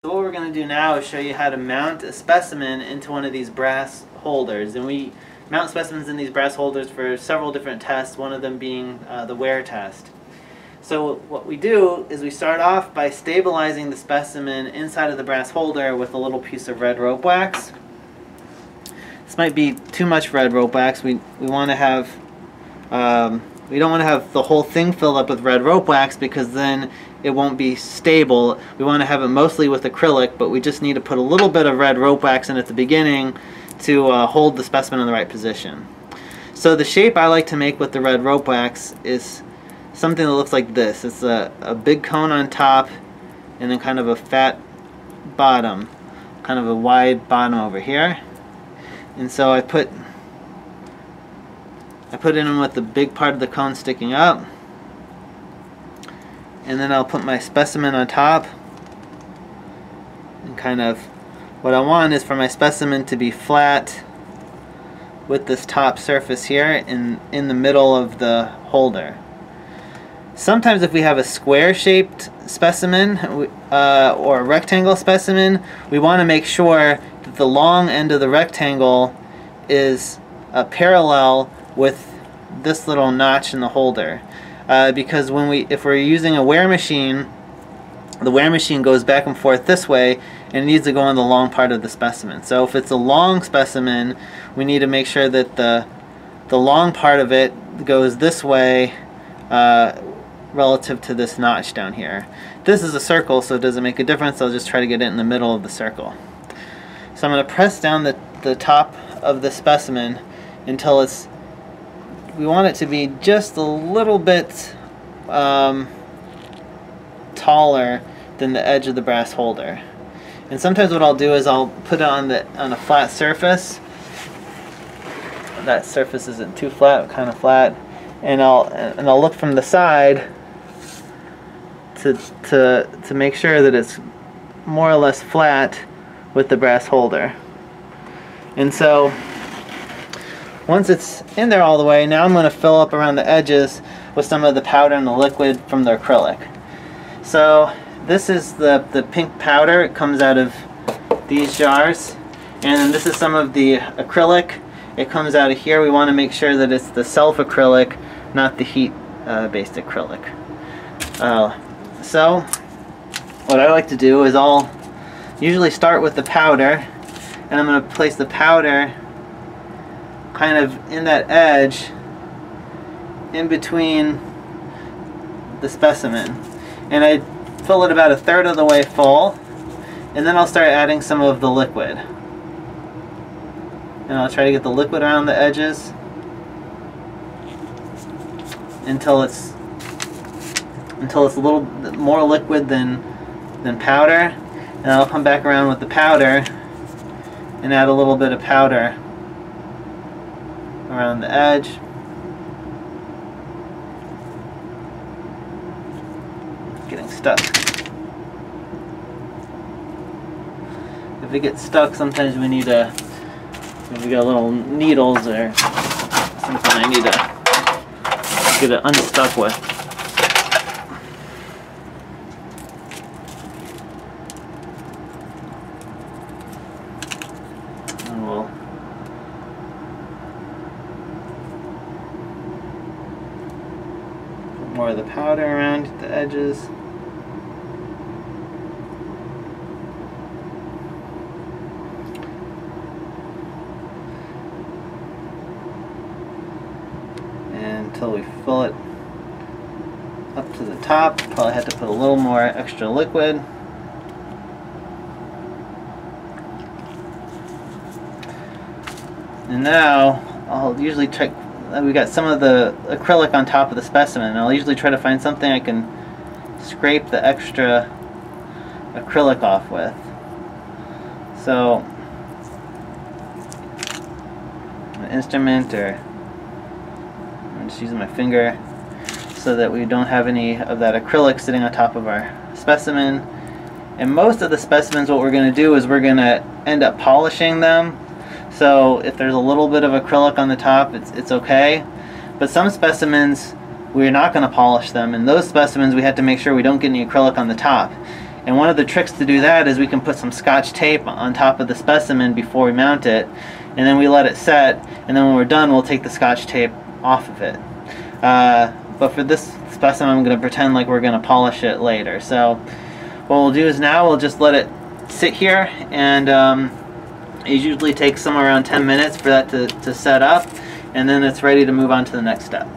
So what we're going to do now is show you how to mount a specimen into one of these brass holders. And we mount specimens in these brass holders for several different tests, one of them being the wear test. So what we do is we start off by stabilizing the specimen inside of the brass holder with a little piece of red rope wax. This might be too much red rope wax. We want to have we don't want to have the whole thing filled up with red rope wax because then it won't be stable. We want to have it mostly with acrylic, but we just need to put a little bit of red rope wax in at the beginning to hold the specimen in the right position. So the shape I like to make with the red rope wax is something that looks like this. It's a big cone on top and then kind of a fat bottom, kind of a wide bottom over here. And so I put it in with the big part of the cone sticking up, and then I'll put my specimen on top, and kind of what I want is for my specimen to be flat with this top surface here in the middle of the holder. Sometimes if we have a square shaped specimen or a rectangle specimen, we want to make sure that the long end of the rectangle is parallel with this little notch in the holder, because if we're using a wear machine, the wear machine goes back and forth this way and it needs to go on the long part of the specimen. So if it's a long specimen, we need to make sure that the long part of it goes this way relative to this notch down here. This is a circle, so it doesn't make a difference. I'll just try to get it in the middle of the circle. So I'm going to press down the top of the specimen until we want it to be just a little bit taller than the edge of the brass holder. And sometimes what I'll do is I'll put it on a flat surface. That surface isn't too flat, kind of flat, and I'll look from the side to make sure that it's more or less flat with the brass holder. And so once it's in there all the way, now I'm going to fill up around the edges with some of the powder and the liquid from the acrylic. So this is the pink powder. It comes out of these jars. And then this is some of the acrylic. It comes out of here. We want to make sure that it's the self-acrylic, not the heat-based acrylic. So what I like to do is I'll usually start with the powder, and I'm going to place the powder kind of in that edge in between the specimen, and I fill it about a third of the way full, and then I'll start adding some of the liquid, and I'll try to get the liquid around the edges until it's a little bit more liquid than powder, and I'll come back around with the powder and add a little bit of powder around the edge. It's getting stuck. If it gets stuck, sometimes we need we got little needles or something I need to get it unstuck with. And we'll put more of the powder around the edges. Until we fill it up to the top. Probably have to put a little more extra liquid. And now I'll usually check. We got some of the acrylic on top of the specimen, and I'll usually try to find something I can scrape the extra acrylic off with. So an instrument, or I'm just using my finger so that we don't have any of that acrylic sitting on top of our specimen. And most of the specimens, what we're going to do is we're going to end up polishing them. So if there's a little bit of acrylic on the top, it's okay. But some specimens, we're not going to polish them. And those specimens, we have to make sure we don't get any acrylic on the top. And one of the tricks to do that is we can put some Scotch tape on top of the specimen before we mount it, and then we let it set, and then when we're done we'll take the Scotch tape off of it. But for this specimen I'm going to pretend like we're going to polish it later. So what we'll do is now we'll just let it sit here, and it usually takes somewhere around 10 minutes for that to set up, and then it's ready to move on to the next step.